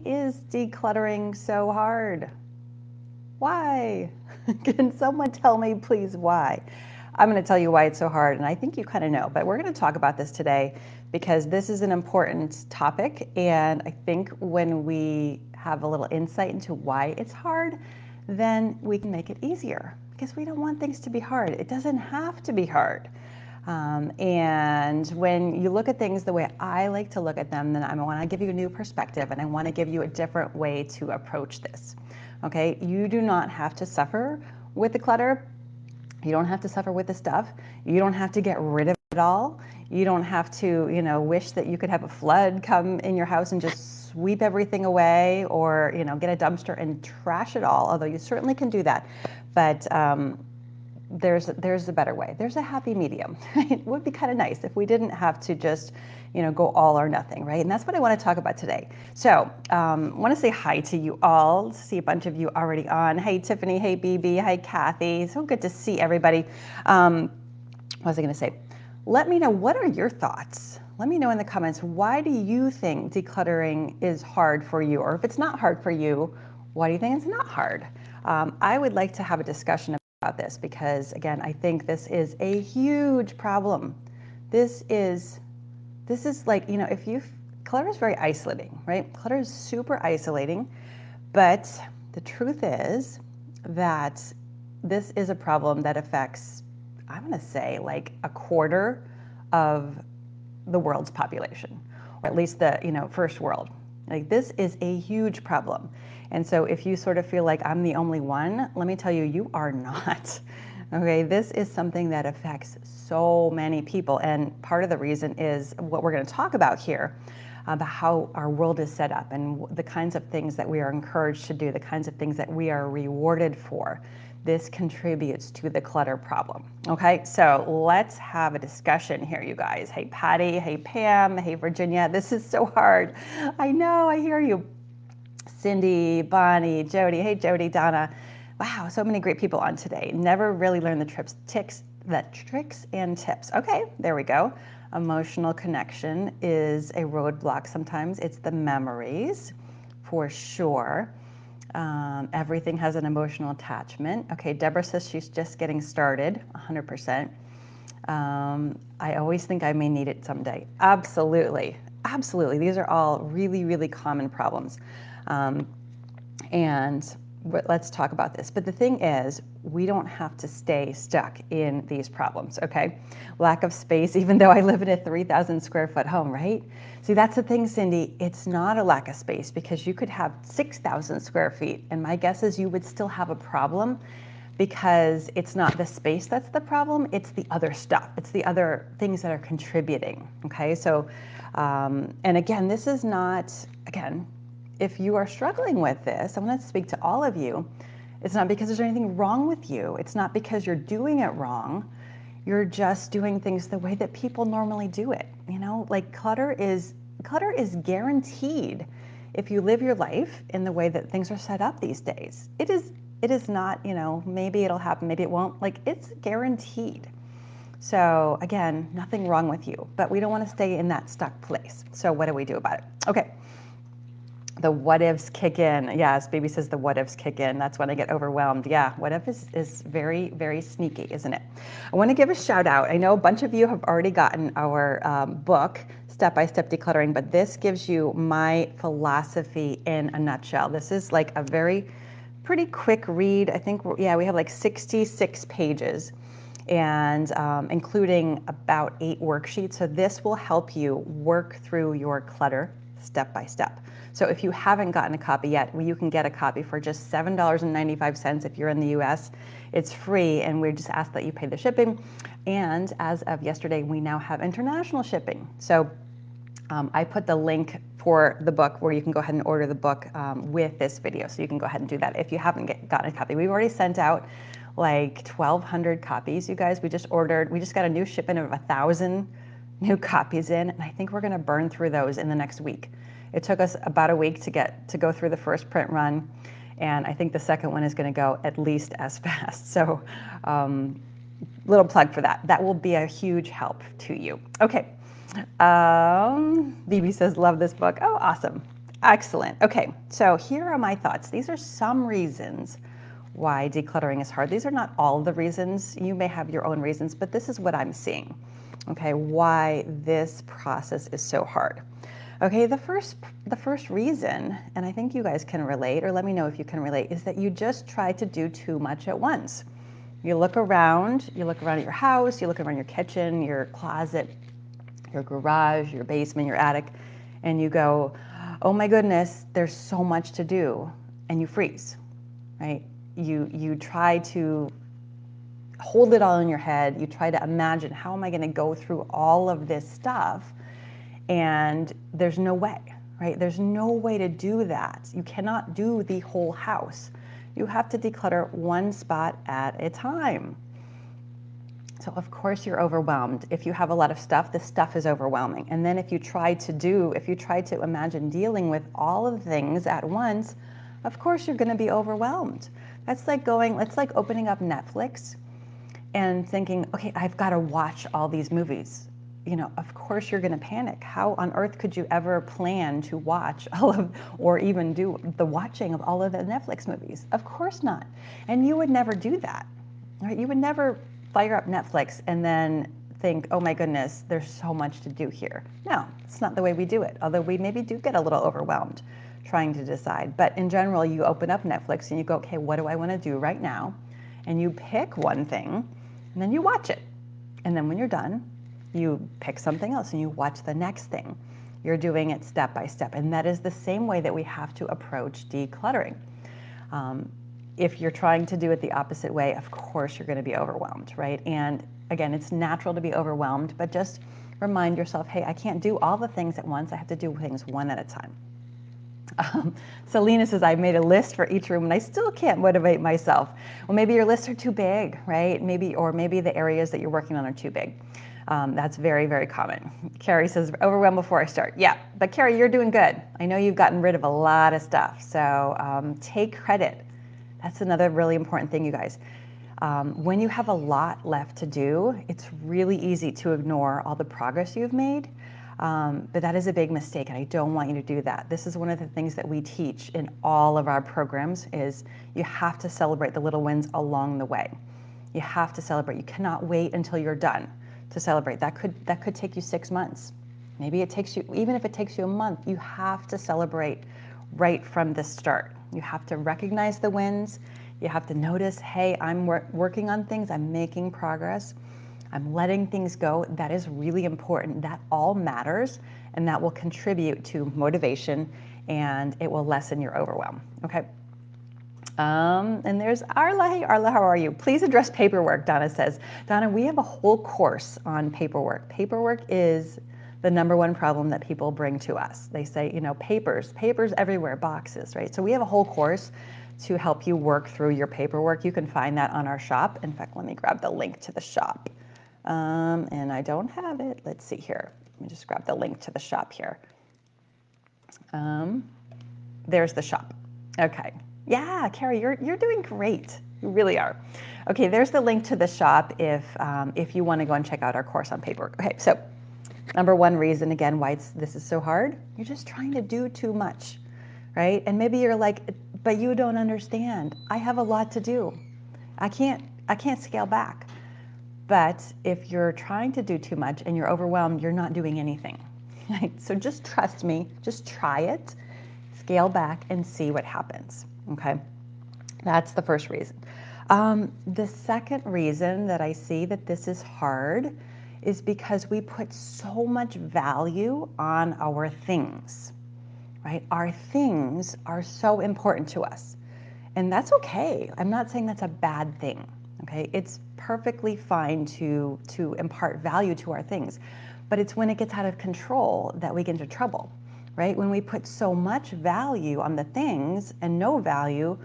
Is decluttering so hard? Why? Can someone tell me, please, why? I'm going to tell you why it's so hard, and I think you kind of know, but we're going to talk about this today because this is an important topic, and I think when we have a little insight into why it's hard, then we can make it easier because we don't want things to be hard. It doesn't have to be hard. And when you look at things the way I like to look at them, then I want to give you a new perspective and I want to give you a different way to approach this. Okay, you do not have to suffer with the clutter. You don't have to suffer with the stuff. You don't have to get rid of it all. You don't have to, wish that you could have a flood come in your house and just sweep everything away, or, get a dumpster and trash it all, although you certainly can do that. But there's a better way. There's a happy medium. It would be kind of nice if we didn't have to just, go all or nothing, right? And that's what I want to talk about today. So I want to say hi to you all. See a bunch of you already on. Hey, Tiffany. Hey, BB. Hi, Kathy. So good to see everybody. What was I going to say? Let me know, what are your thoughts? Let me know in the comments, why do you think decluttering is hard for you? Or if it's not hard for you, why do you think it's not hard? I would like to have a discussion about this because, again, I think this is a huge problem. This is like, clutter is very isolating, right? Clutter is super isolating, but the truth is that this is a problem that affects, I'm going to say, like a quarter of the world's population, or at least the, first world. Like, this is a huge problem. And so if you sort of feel like I'm the only one, let me tell you, you are not. Okay, this is something that affects so many people. And part of the reason is what we're going to talk about here, about how our world is set up and the kinds of things that we are encouraged to do, the kinds of things that we are rewarded for. This contributes to the clutter problem. Okay, so let's have a discussion here, you guys. Hey, Patty. Hey, Pam. Hey, Virginia. This is so hard. I know, I hear you. Cindy, Bonnie, Jody. Hey, Jody, Donna. Wow, so many great people on today. Never really learned the tricks and tips. Okay, there we go. Emotional connection is a roadblock sometimes. It's the memories, for sure. Everything has an emotional attachment. Okay, Deborah says she's just getting started, 100%. I always think I may need it someday. Absolutely, absolutely. These are all really, really common problems. And let's talk about this. But the thing is, we don't have to stay stuck in these problems, okay? Lack of space, even though I live in a 3,000 square foot home, right? See, that's the thing, Cindy. It's not a lack of space because you could have 6,000 square feet, and my guess is you would still have a problem because it's not the space that's the problem, it's the other stuff. It's the other things that are contributing, okay? So, and again, this is not, again, if you are struggling with this, I want to speak to all of you. It's not because there's anything wrong with you. It's not because you're doing it wrong. You're just doing things the way that people normally do it. Like clutter is guaranteed if you live your life in the way that things are set up these days. It is not, maybe it'll happen, maybe it won't. Like, it's guaranteed. So again, nothing wrong with you, but we don't want to stay in that stuck place. So what do we do about it? Okay. The what ifs kick in. Yes, baby says the what ifs kick in. That's when I get overwhelmed. Yeah, what if is very, very sneaky, isn't it? I want to give a shout out. I know a bunch of you have already gotten our book, Step by Step Decluttering, but this gives you my philosophy in a nutshell. This is like a pretty quick read. I think, we have like 66 pages and including about 8 worksheets. So this will help you work through your clutter step by step. So if you haven't gotten a copy yet, you can get a copy for just $7.95 if you're in the US. It's free, and we just ask that you pay the shipping. And as of yesterday, we now have international shipping. So I put the link for the book where you can go ahead and order the book with this video. So you can go ahead and do that if you haven't gotten a copy. We've already sent out like 1,200 copies, you guys. We just got a new shipment of 1,000 new copies in, and I think we're going to burn through those in the next week. It took us about a week to go through the first print run, and I think the second one is going to go at least as fast. So little plug for that. That will be a huge help to you. Okay. BB says, love this book. Oh, awesome. Excellent. Okay, so here are my thoughts. These are some reasons why decluttering is hard. These are not all the reasons. You may have your own reasons, but this is what I'm seeing. Okay, why this process is so hard. Okay, the first reason, and I think you guys can relate, or let me know if you can relate, is that you just try to do too much at once. You look around at your house, you look around your kitchen, your closet, your garage, your basement, your attic, and you go, oh my goodness, there's so much to do, and you freeze, right? You try to hold it all in your head. You try to imagine, how am I going to go through all of this stuff? And there's no way, right? There's no way to do that. You cannot do the whole house. You have to declutter one spot at a time. So of course you're overwhelmed. If you have a lot of stuff, the stuff is overwhelming. And then if you try to imagine dealing with all of the things at once, of course you're going to be overwhelmed. That's like opening up Netflix and thinking, okay, I've got to watch all these movies. Of course you're going to panic. How on earth could you ever plan to watch or even do the watching of all of the Netflix movies? Of course not. And you would never do that, right? You would never fire up Netflix and then think, oh my goodness, there's so much to do here. No, it's not the way we do it. Although we maybe do get a little overwhelmed trying to decide. But in general, you open up Netflix and you go, okay, what do I want to do right now? And you pick one thing and then you watch it. And then when you're done, you pick something else and you watch the next thing. You're doing it step by step. And that is the same way that we have to approach decluttering. If you're trying to do it the opposite way, of course you're going to be overwhelmed, right? And again, it's natural to be overwhelmed, but just remind yourself, hey, I can't do all the things at once. I have to do things one at a time. Selena says, I made a list for each room and I still can't motivate myself. Well, maybe your lists are too big, right? Maybe the areas that you're working on are too big. That's very, very common. Carrie says, overwhelmed before I start. Yeah, but Carrie, you're doing good. I know you've gotten rid of a lot of stuff, so take credit. That's another really important thing, you guys. When you have a lot left to do, it's really easy to ignore all the progress you've made, but that is a big mistake, and I don't want you to do that. This is one of the things that we teach in all of our programs is you have to celebrate the little wins along the way. You have to celebrate. You cannot wait until you're done to celebrate. That could take you 6 months. Maybe it takes you, even if it takes you a month, you have to celebrate right from the start. You have to recognize the wins. You have to notice, hey, I'm working on things. I'm making progress. I'm letting things go. That is really important. That all matters, and that will contribute to motivation, and it will lessen your overwhelm. Okay. And there's Arla. Hey, Arla, how are you? Please address paperwork, Donna says. Donna, we have a whole course on paperwork. Paperwork is the number one problem that people bring to us. They say, papers everywhere, boxes, right? So we have a whole course to help you work through your paperwork. You can find that on our shop. In fact, let me grab the link to the shop. And I don't have it. Let's see here. Let me just grab the link to the shop here. There's the shop. Okay. Yeah, Carrie, you're doing great. You really are. Okay, there's the link to the shop if you want to go and check out our course on paperwork. Okay, so number one reason, again, why this is so hard, you're just trying to do too much, right? And maybe you're like, but you don't understand. I have a lot to do. I can't scale back. But if you're trying to do too much and you're overwhelmed, you're not doing anything. Right? So just trust me, just try it, scale back and see what happens. Okay, that's the first reason. The second reason that I see that this is hard is because we put so much value on our things, right? Our things are so important to us, and that's okay. I'm not saying that's a bad thing, okay? It's perfectly fine to impart value to our things, but it's when it gets out of control that we get into trouble. Right? When we put so much value on the things and no value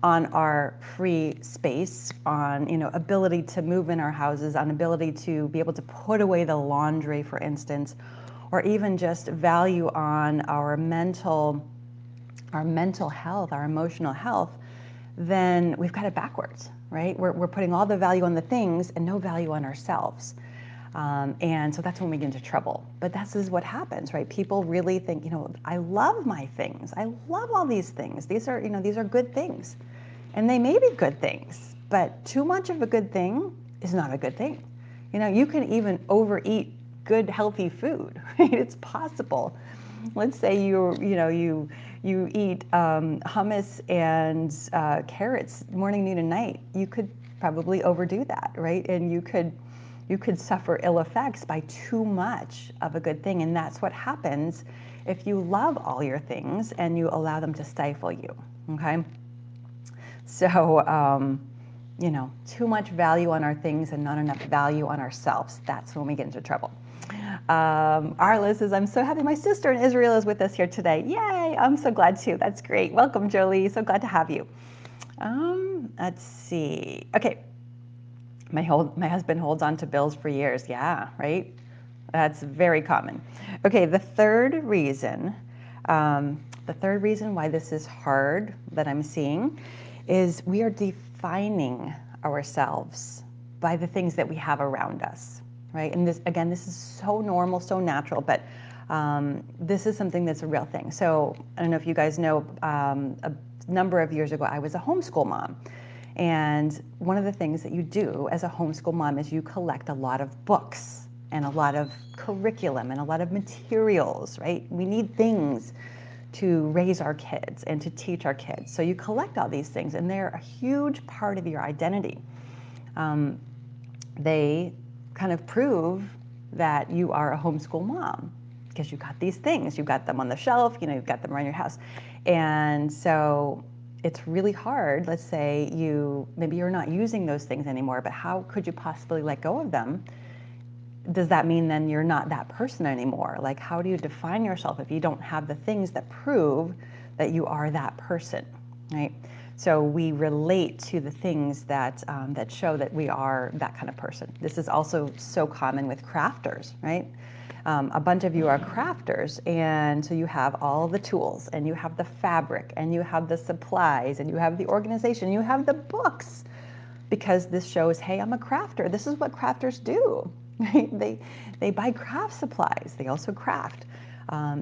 on our free space, on ability to move in our houses, on ability to be able to put away the laundry, for instance, or even just value on our mental health, our emotional health, then we've got it backwards, right? We're putting all the value on the things and no value on ourselves. And so that's when we get into trouble. But this is what happens, right? People really think, I love my things. I love all these things. These are good things. And they may be good things, but too much of a good thing is not a good thing. You can even overeat good, healthy food, right? It's possible. Let's say you eat hummus and carrots morning, noon, and night. You could probably overdo that, right? And you could suffer ill effects by too much of a good thing. And that's what happens if you love all your things and you allow them to stifle you, okay? So, too much value on our things and not enough value on ourselves. That's when we get into trouble. Arla says, I'm so happy my sister in Israel is with us here today. Yay, I'm so glad too. That's great. Welcome, Jolie. So glad to have you. Let's see. Okay. My husband holds on to bills for years. Yeah, right? That's very common. Okay, the third reason why this is hard that I'm seeing is we are defining ourselves by the things that we have around us, right? And this is so normal, so natural, but this is something that's a real thing. So I don't know if you guys know, a number of years ago, I was a homeschool mom. And one of the things that you do as a homeschool mom is you collect a lot of books and a lot of curriculum and a lot of materials, right? We need things to raise our kids and to teach our kids. So you collect all these things, and they're a huge part of your identity. They kind of prove that you are a homeschool mom because you got these things. You got them on the shelf, you've got them around your house. And so it's really hard. Let's say maybe you're not using those things anymore, but how could you possibly let go of them? Does that mean then you're not that person anymore? Like, how do you define yourself if you don't have the things that prove that you are that person, right? So we relate to the things that show that we are that kind of person. This is also so common with crafters, right? A bunch of you are crafters, and so you have all the tools, and you have the fabric, and you have the supplies, and you have the organization, you have the books, because this shows, hey, I'm a crafter. This is what crafters do, right? They buy craft supplies. They also craft.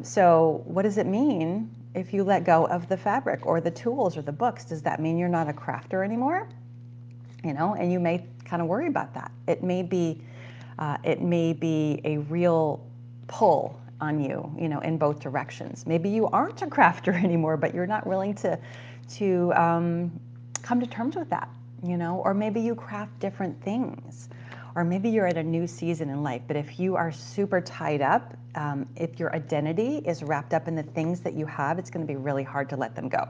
So what does it mean if you let go of the fabric or the tools or the books? Does that mean you're not a crafter anymore? And you may kind of worry about that. It may be a real pull on you, in both directions. Maybe you aren't a crafter anymore, but you're not willing to come to terms with that, or maybe you craft different things, or maybe you're at a new season in life. But if you are super tied up, if your identity is wrapped up in the things that you have, it's going to be really hard to let them go.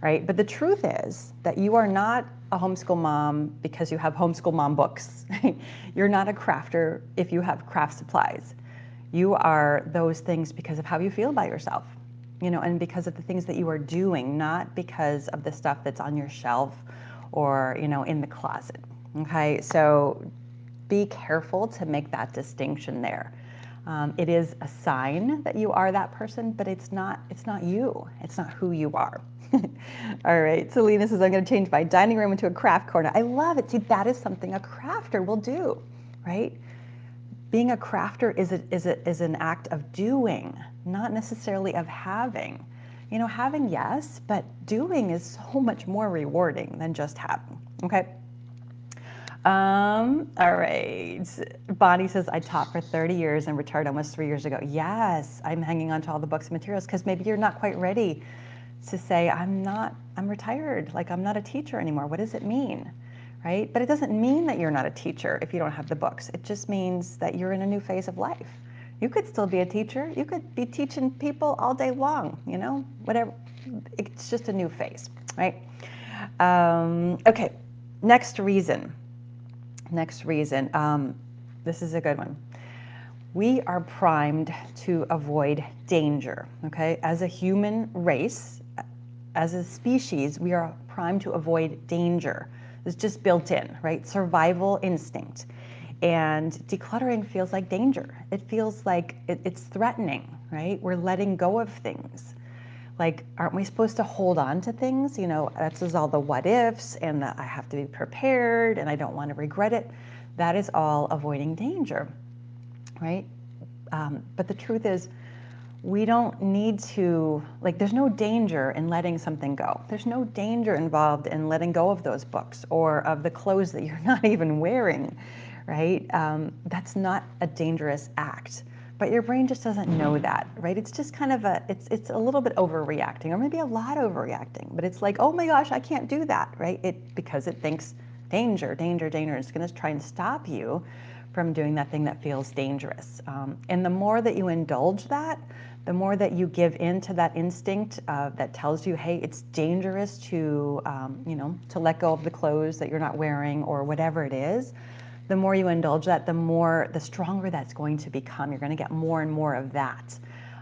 Right? But the truth is that you are not a homeschool mom because you have homeschool mom books. You're not a crafter if you have craft supplies. You are those things because of how you feel about yourself, and because of the things that you are doing, not because of the stuff that's on your shelf or, in the closet. Okay, so be careful to make that distinction there. It is a sign that you are that person, but it's not you. It's not who you are. All right, Selena says, I'm going to change my dining room into a craft corner. I love it. See, that is something a crafter will do, right? Being a crafter is an act of doing, not necessarily of having. Having, yes, but doing is so much more rewarding than just having, okay? All right. Bonnie says, I taught for 30 years and retired almost 3 years ago. Yes, I'm hanging on to all the books and materials because maybe you're not quite ready to say, I'm retired, like I'm not a teacher anymore. What does it mean, right? But it doesn't mean that you're not a teacher if you don't have the books. It just means that you're in a new phase of life. You could still be a teacher. You could be teaching people all day long, whatever. It's just a new phase, right? Okay, next reason. This is a good one. We are primed to avoid danger, okay? As a human race, as a species, we are primed to avoid danger. It's just built in, right? Survival instinct. And decluttering feels like danger. It feels like it's threatening, right? We're letting go of things. Like, aren't we supposed to hold on to things? That's all the what ifs and the I have to be prepared and I don't want to regret it. That is all avoiding danger, right? But the truth is, we don't need to, like, there's no danger in letting something go. There's no danger involved in letting go of those books or of the clothes that you're not even wearing, right? That's not a dangerous act. But your brain just doesn't know that, right? It's just kind of it's a little bit overreacting, or maybe a lot overreacting. But it's like, oh my gosh, I can't do that, right? Because it thinks danger, danger, danger. It's going to try and stop you from doing that thing that feels dangerous. And the more that you indulge that, the more that you give in to that instinct that tells you, hey, it's dangerous to, to let go of the clothes that you're not wearing or whatever it is, the more you indulge that, the stronger that's going to become. You're going to get more and more of that.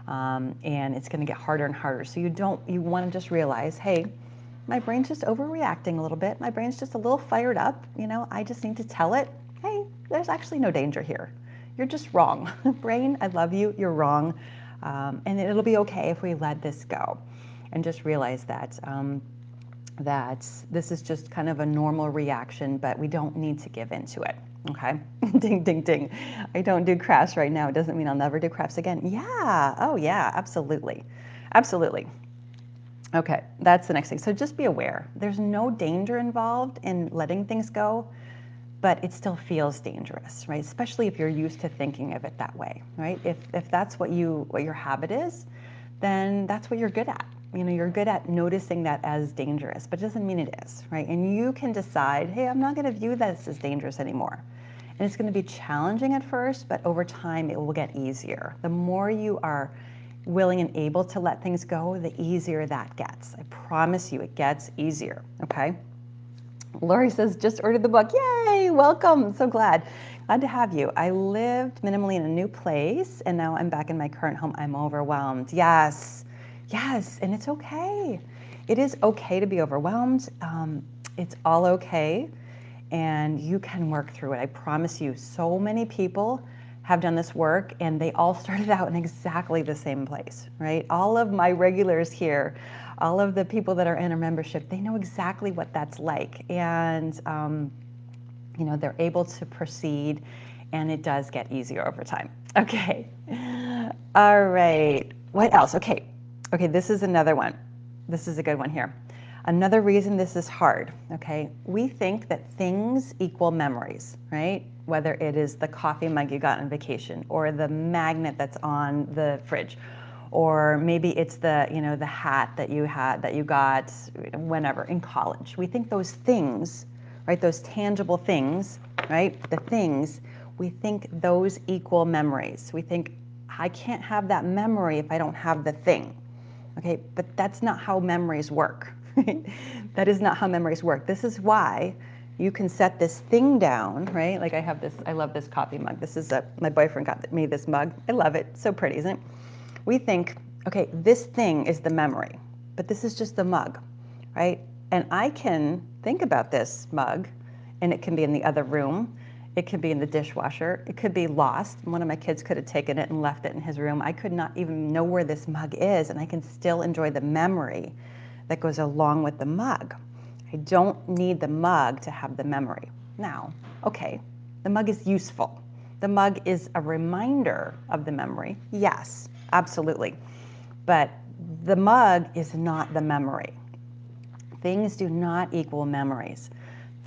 And it's going to get harder and harder. So you want to just realize, hey, my brain's just overreacting a little bit. My brain's just a little fired up. I just need to tell it, hey, there's actually no danger here. You're just wrong. Brain, I love you. You're wrong. And it'll be okay if we let this go. And just realize that this is just kind of a normal reaction, but we don't need to give into it. Okay? Ding, ding, ding. I don't do crafts right now. It doesn't mean I'll never do crafts again. Yeah. Oh, yeah. Absolutely. Absolutely. Okay. That's the next thing. So just be aware. There's no danger involved in letting things go, but it still feels dangerous, right? Especially if you're used to thinking of it that way, right? If that's what your habit is, then that's what you're good at. You're good at noticing that as dangerous, but it doesn't mean it is, right? And you can decide, hey, I'm not going to view this as dangerous anymore. And it's going to be challenging at first, but over time it will get easier. The more you are willing and able to let things go, the easier that gets. I promise you, it gets easier, okay? Lori says, just ordered the book. Yay, welcome, so glad. Glad to have you. I lived minimally in a new place, and now I'm back in my current home. I'm overwhelmed. Yes, and it's okay. It is okay to be overwhelmed. It's all okay, and you can work through it. I promise you, so many people have done this work, and they all started out in exactly the same place, right? All of my regulars here, all of the people that are in a membership, they know exactly what that's like. And, they're able to proceed, and it does get easier over time. Okay. All right. What else? Okay, this is another one. This is a good one here. Another reason this is hard, okay? We think that things equal memories, right? Whether it is the coffee mug you got on vacation, or the magnet that's on the fridge, or maybe it's the hat that you got whenever in college. We think those things, right? Those tangible things, right? The things, we think those equal memories. We think, I can't have that memory if I don't have the thing. Okay, but that's not how memories work. That is not how memories work. This is why you can set this thing down, right? Like I love this coffee mug. This is my boyfriend got me this mug. I love it, so pretty, isn't it? We think, okay, this thing is the memory, but this is just the mug, right? And I can think about this mug, and it can be in the other room. It could be in the dishwasher. It could be lost. One of my kids could have taken it and left it in his room. I could not even know where this mug is, and I can still enjoy the memory that goes along with the mug. I don't need the mug to have the memory. Now, okay, the mug is useful. The mug is a reminder of the memory. Yes, absolutely. But the mug is not the memory. Things do not equal memories.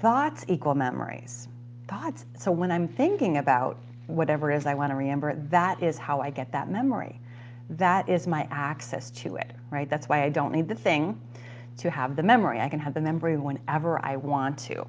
Thoughts equal memories. Thoughts. So when I'm thinking about whatever it is I want to remember, that is how I get that memory. That is my access to it, right? That's why I don't need the thing to have the memory. I can have the memory whenever I want to.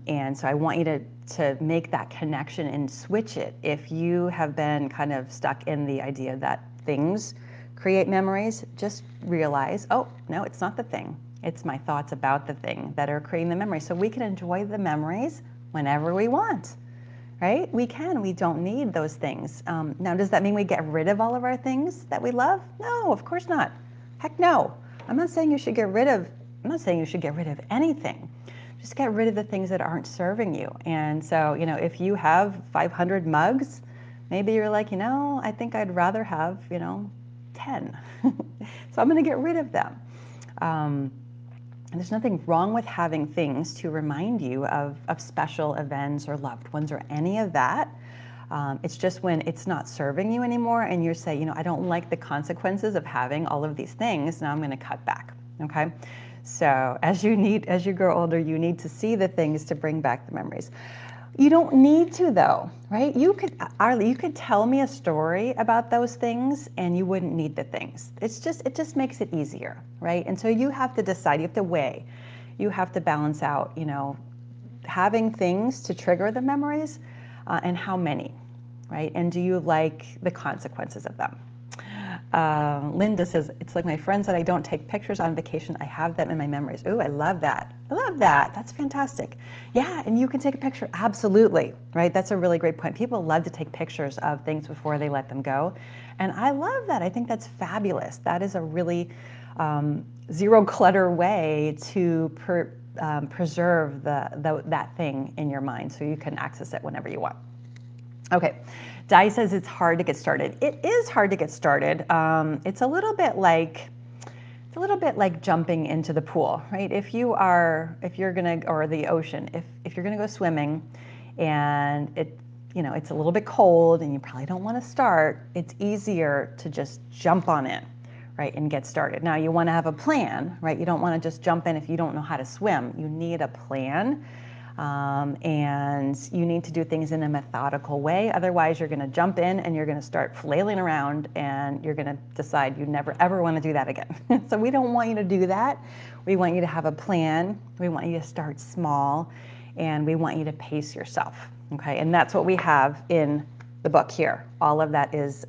And so I want you to make that connection and switch it. If you have been kind of stuck in the idea that things create memories, just realize, oh, no, it's not the thing. It's my thoughts about the thing that are creating the memory. So we can enjoy the memories whenever we want, right? We can. We don't need those things. Now, does that mean we get rid of all of our things that we love? No, of course not. Heck no. I'm not saying you should get rid of anything. Just get rid of the things that aren't serving you. And so, if you have 500 mugs, maybe you're like, I think I'd rather have, 10. So I'm going to get rid of them. And there's nothing wrong with having things to remind you of special events or loved ones or any of that. It's just when it's not serving you anymore and you say, I don't like the consequences of having all of these things, now I'm going to cut back, okay? So as you grow older, you need to see the things to bring back the memories. You don't need to though, right? You could tell me a story about those things and you wouldn't need the things. It just makes it easier, right? And so you have to decide, you have to weigh, you have to balance out, having things to trigger the memories and how many, right? And do you like the consequences of them? Linda says, it's like my friends that I don't take pictures on vacation. I have them in my memories. Ooh, I love that. I love that. That's fantastic. Yeah, and you can take a picture. Absolutely, right? That's a really great point. People love to take pictures of things before they let them go. And I love that. I think that's fabulous. That is a really zero clutter way to preserve that thing in your mind so you can access it whenever you want. Okay, Di says it's hard to get started. It is hard to get started. It's a little bit like jumping into the pool, right? If you're gonna, or the ocean, if you're gonna go swimming, and it's a little bit cold, and you probably don't want to start. It's easier to just jump on in, right, and get started. Now you want to have a plan, right? You don't want to just jump in if you don't know how to swim. You need a plan. And you need to do things in a methodical way. Otherwise, you're going to jump in and you're going to start flailing around and you're going to decide you never ever want to do that again. So we don't want you to do that. We want you to have a plan. We want you to start small and we want you to pace yourself. Okay, and that's what we have in the book here. All of that is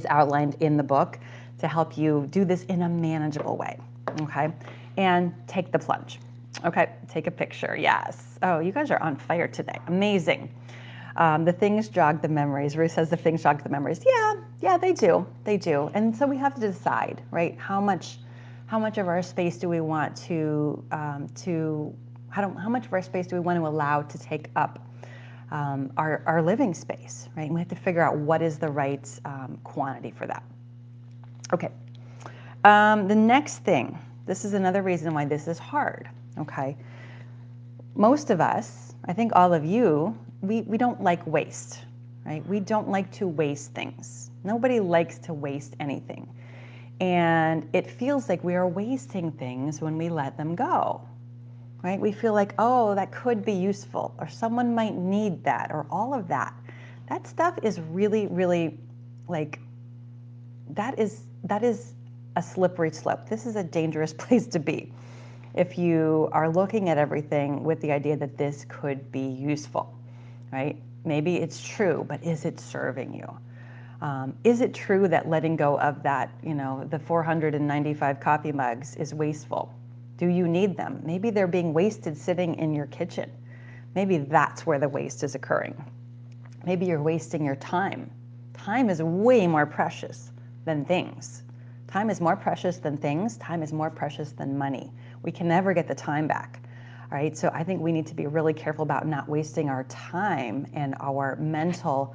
outlined in the book to help you do this in a manageable way. Okay, and take the plunge. Okay, take a picture, yes. Oh, you guys are on fire today. Amazing. The things jog the memories. Ruth says the things jog the memories. Yeah, they do. They do. And so we have to decide, right? How much of our space do we want how much of our space do we want to allow to take up our living space, right? And we have to figure out what is the right quantity for that. Okay. The next thing, this is another reason why this is hard. Okay, most of us, I think all of you, we don't like waste, right? We don't like to waste things. Nobody likes to waste anything. And it feels like we are wasting things when we let them go, right? We feel like, oh, that could be useful, or someone might need that, or all of that. That stuff is really, really like, that is a slippery slope. This is a dangerous place to be. If you are looking at everything with the idea that this could be useful, right? Maybe it's true, but is it serving you? Is it true that letting go of that, the 495 coffee mugs is wasteful? Do you need them? Maybe they're being wasted sitting in your kitchen. Maybe that's where the waste is occurring. Maybe you're wasting your time. Time is way more precious than things. Time is more precious than things. Time is more precious than money. We can never get the time back. All right, so I think we need to be really careful about not wasting our time and our mental,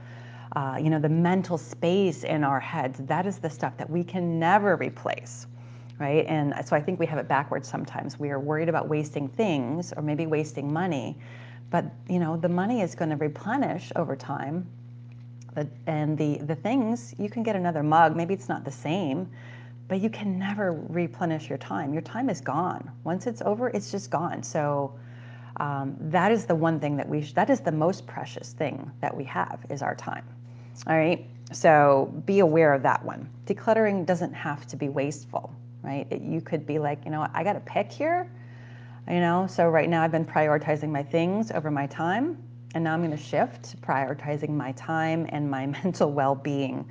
the mental space in our heads. That is the stuff that we can never replace, right? And so I think we have it backwards sometimes. We are worried about wasting things or maybe wasting money, but the money is going to replenish over time. And the things, you can get another mug. Maybe it's not the same, but you can never replenish your time. Your time is gone. Once it's over, it's just gone. So that is the one thing that is the most precious thing that we have is our time. All right. So be aware of that one. Decluttering doesn't have to be wasteful, right? You could be like, I got to pick here, so right now I've been prioritizing my things over my time. And now I'm going to shift to prioritizing my time and my mental well-being.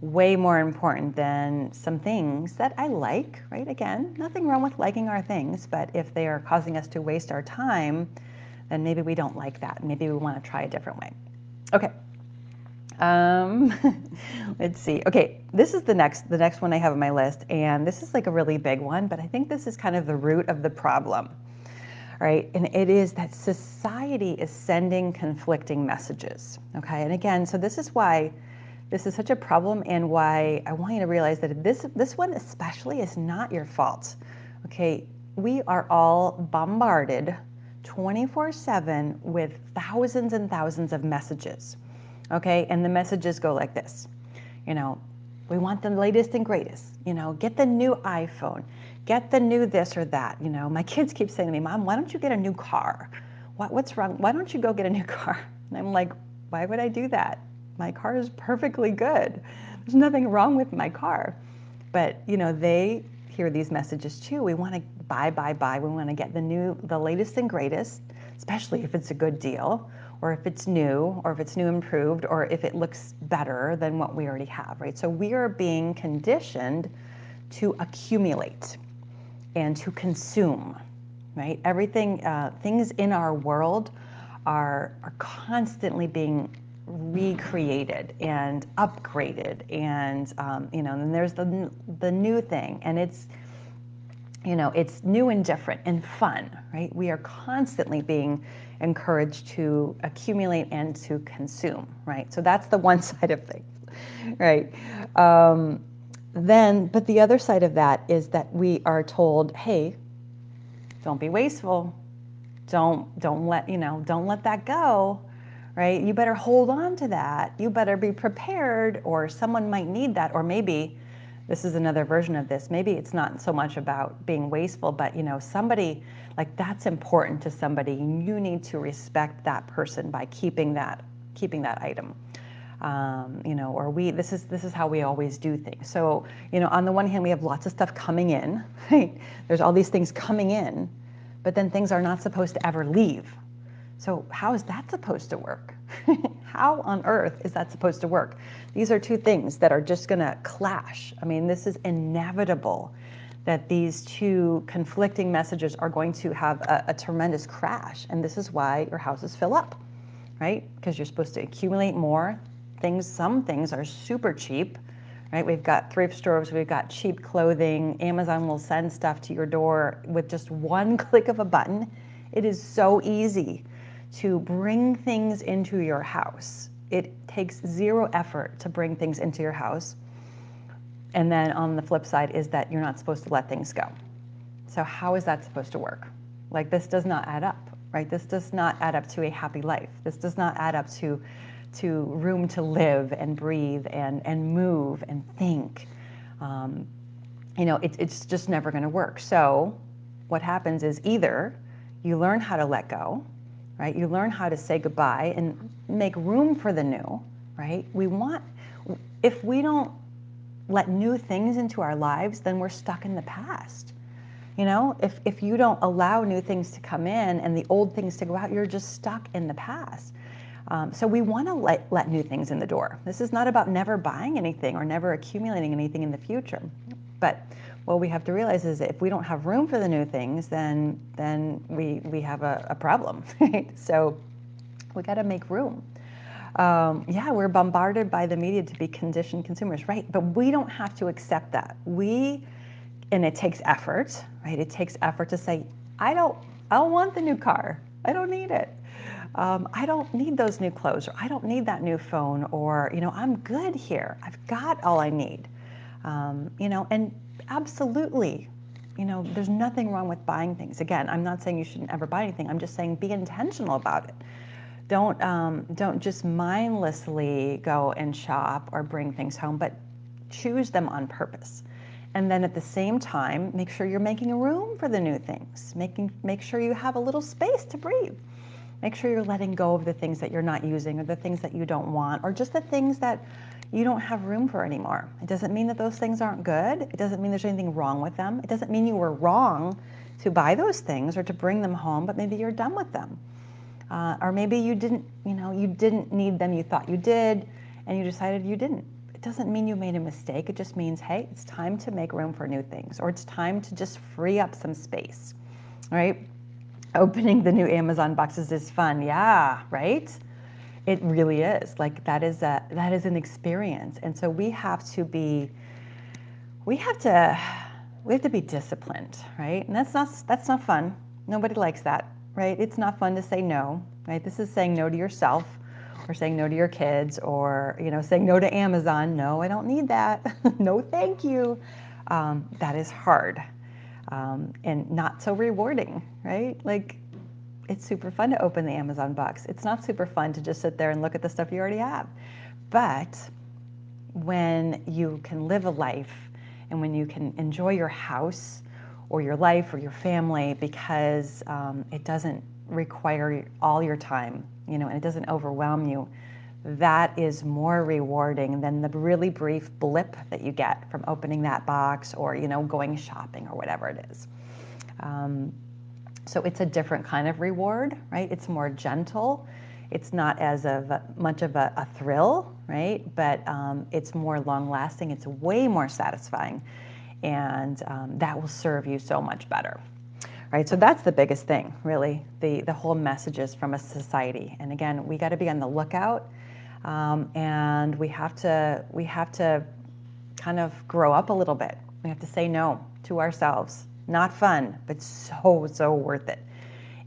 Way more important than some things that I like, right? Again, nothing wrong with liking our things, but if they are causing us to waste our time, then maybe we don't like that. Maybe we want to try a different way. Okay. Let's see. Okay, this is the next one I have on my list, and this is like a really big one, but I think this is kind of the root of the problem, right? And it is that society is sending conflicting messages, okay? And again, so this is why this is such a problem and why I want you to realize that this one especially is not your fault, okay? we are all bombarded 24/7 with thousands and thousands of messages. Okay, and the messages go like this. You know, we want the latest and greatest. You know, get the new iPhone, get the new this or that. You know, my kids keep saying to me, Mom, why don't you get a new car? What's wrong? Why don't you go get a new car? And I'm like, why would I do that? My car is perfectly good. There's nothing wrong with my car. But, you know, they hear these messages too. We want to buy. We want to get the latest and greatest, especially if it's a good deal, or if it's new, or if it's new improved, or if it looks better than what we already have, right? So we are being conditioned to accumulate and to consume, right? Everything, things in our world are constantly being recreated and upgraded, and you know, and there's the new thing, and it's, you know, it's new and different and fun, right? We are constantly being encouraged to accumulate and to consume, right? So that's the one side of things, right? But the other side of that is that we are told, hey, don't be wasteful. Don't let that go, right? You better hold on to that. You better be prepared, or someone might need that, or maybe this is another version of this. Maybe it's not so much about being wasteful, but you know, somebody, like, that's important to somebody. You need to respect that person by keeping that item. You know, or this is how we always do things. So, you know, on the one hand, we have lots of stuff coming in, right? There's all these things coming in, but then things are not supposed to ever leave. So how is that supposed to work? How on earth is that supposed to work? These are two things that are just going to clash. I mean, this is inevitable that these two conflicting messages are going to have a tremendous crash. And this is why your houses fill up, right? Because you're supposed to accumulate more things. Some things are super cheap, right? We've got thrift stores, we've got cheap clothing. Amazon will send stuff to your door with just one click of a button. It is so easy to bring things into your house. It takes zero effort to bring things into your house. And then on the flip side is that you're not supposed to let things go. So how is that supposed to work? Like, this does not add up, right? This does not add up to a happy life. This does not add up to room to live and breathe and move and think. You know, it's just never going to work. So what happens is either you learn how to let go, right? You learn how to say goodbye and make room for the new, right? If we don't let new things into our lives, then we're stuck in the past. You know, if you don't allow new things to come in and the old things to go out, you're just stuck in the past. So we want to let new things in the door. This is not about never buying anything or never accumulating anything in the future. But what we have to realize is that if we don't have room for the new things, then we have a problem, right? So we got to make room. Yeah, we're bombarded by the media to be conditioned consumers, right? But we don't have to accept that. And it takes effort, right? It takes effort to say, I don't want the new car. I don't need it. I don't need those new clothes, or I don't need that new phone, or, you know, I'm good here. I've got all I need. You know, and absolutely, you know, there's nothing wrong with buying things. Again, I'm not saying you shouldn't ever buy anything. I'm just saying be intentional about it. Don't just mindlessly go and shop or bring things home, but choose them on purpose. And then at the same time, make sure you're making room for the new things. Make sure you have a little space to breathe. Make sure you're letting go of the things that you're not using, or the things that you don't want, or just the things that you don't have room for anymore. It doesn't mean that those things aren't good. It doesn't mean there's anything wrong with them. It doesn't mean you were wrong to buy those things or to bring them home, but maybe you're done with them. Or maybe you didn't need them. You thought you did, and you decided you didn't. It doesn't mean you made a mistake. It just means, hey, it's time to make room for new things, or it's time to just free up some space, right? Opening the new Amazon boxes is fun. Yeah, right? It really is. Like, that is an experience. And so we have to be disciplined, right? And that's not fun. Nobody likes that, right? It's not fun to say no, right? This is saying no to yourself, or saying no to your kids, or, you know, saying no to Amazon. No, I don't need that. No, thank you. That is hard. and not so rewarding, right? Like, it's super fun to open the Amazon box. It's not super fun to just sit there and look at the stuff you already have. But when you can live a life and when you can enjoy your house or your life or your family because it doesn't require all your time, and it doesn't overwhelm you, that is more rewarding than the really brief blip that you get from opening that box or, going shopping or whatever it is. So it's a different kind of reward, right? It's more gentle. It's not as much of a thrill, right? But it's more long lasting. It's way more satisfying. And that will serve you so much better. Right, so that's the biggest thing, really, the whole messages from a society. And again, we got to be on the lookout, and we have to kind of grow up a little bit. We have to say no to ourselves. Not fun, but so worth it.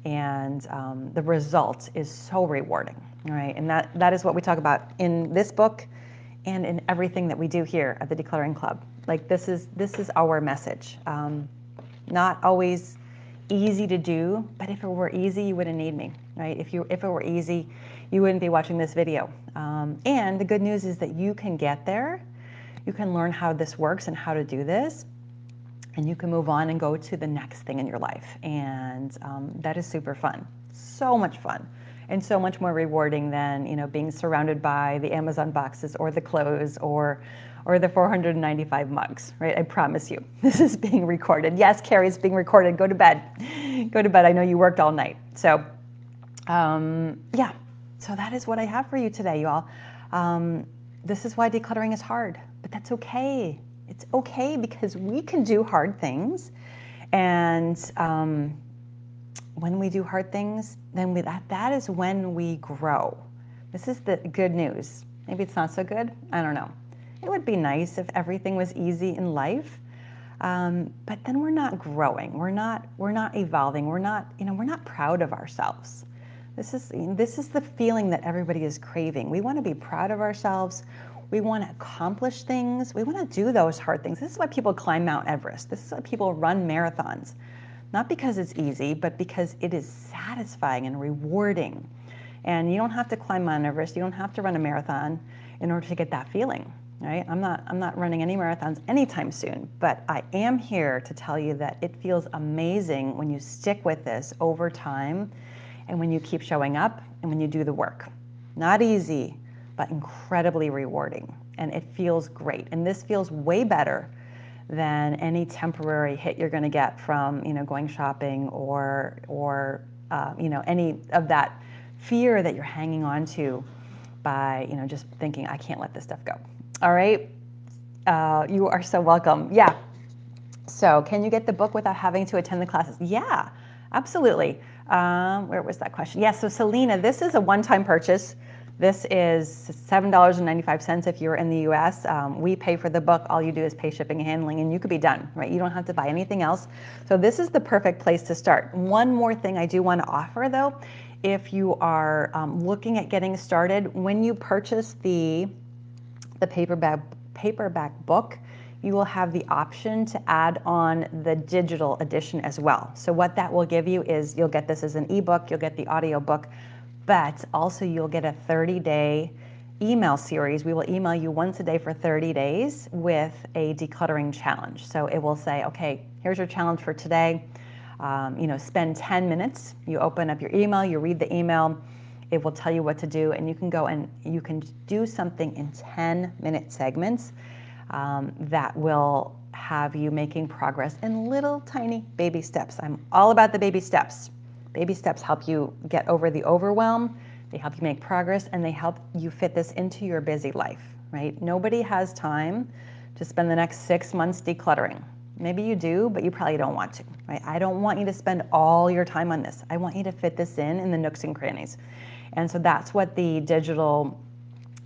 And the result is so rewarding, right? And that is what we talk about in this book and in everything that we do here at the Decluttering Club. Like, this is our message. Not always easy to do, but if it were easy, you wouldn't need me, right? If it were easy, you wouldn't be watching this video. And the good news is that you can get there. You can learn how this works and how to do this, and you can move on and go to the next thing in your life. And that is super fun, so much fun, and so much more rewarding than being surrounded by the Amazon boxes or the clothes or the 495 mugs, right? I promise you, this is being recorded. Yes, Carrie, it's being recorded. Go to bed. Go to bed. I know you worked all night. So, yeah. So that is what I have for you today, you all. This is why decluttering is hard, but that's okay. It's okay because we can do hard things. And when we do hard things, then that is when we grow. This is the good news. Maybe it's not so good. I don't know. It would be nice if everything was easy in life, but then we're not growing. We're not evolving. We're not proud of ourselves. This is the feeling that everybody is craving. We want to be proud of ourselves. We want to accomplish things. We want to do those hard things. This is why people climb Mount Everest. This is why people run marathons. Not because it's easy, but because it is satisfying and rewarding. And you don't have to climb Mount Everest. You don't have to run a marathon in order to get that feeling. Right? I'm not running any marathons anytime soon, but I am here to tell you that it feels amazing when you stick with this over time and when you keep showing up and when you do the work. Not easy, but incredibly rewarding, and it feels great. And this feels way better than any temporary hit you're going to get from going shopping or any of that fear that you're hanging on to by just thinking, I can't let this stuff go. All right. You are so welcome. Yeah. So can you get the book without having to attend the classes? Yeah, absolutely. Where was that question? Yeah, so Selena, this is a one-time purchase. This is $7.95 if you're in the US. We pay for the book. All you do is pay shipping and handling, and you could be done, right? You don't have to buy anything else. So this is the perfect place to start. One more thing I do want to offer, though, if you are looking at getting started, when you purchase the paperback book, you will have the option to add on the digital edition as well. So what that will give you is you'll get this as an ebook, you'll get the audio book, but also you'll get a 30-day email series. We will email you once a day for 30 days with a decluttering challenge. So it will say, okay, here's your challenge for today. Spend 10 minutes. You open up your email, you read the email. It will tell you what to do, and you can go and you can do something in 10-minute segments that will have you making progress in little tiny baby steps. I'm all about the baby steps. Baby steps help you get over the overwhelm, they help you make progress, and they help you fit this into your busy life, right? Nobody has time to spend the next 6 months decluttering. Maybe you do, but you probably don't want to, right? I don't want you to spend all your time on this. I want you to fit this in the nooks and crannies. And so that's what the digital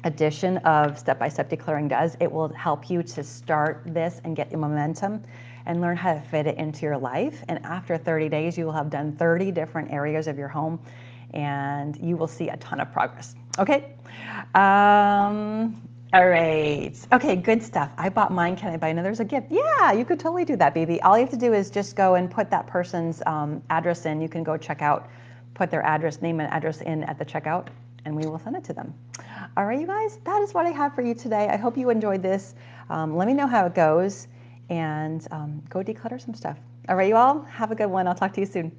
edition of Step-by-Step Decluttering does. It will help you to start this and get your momentum and learn how to fit it into your life. And after 30 days, you will have done 30 different areas of your home, and you will see a ton of progress. Okay? All right. Okay, good stuff. I bought mine. Can I buy another as a gift? Yeah, you could totally do that, baby. All you have to do is just go and put that person's address in. You can go check out, put their address, name and address in at the checkout, and we will send it to them. All right, you guys, that is what I have for you today. I hope you enjoyed this. Let me know how it goes, and go declutter some stuff. All right, you all, have a good one. I'll talk to you soon.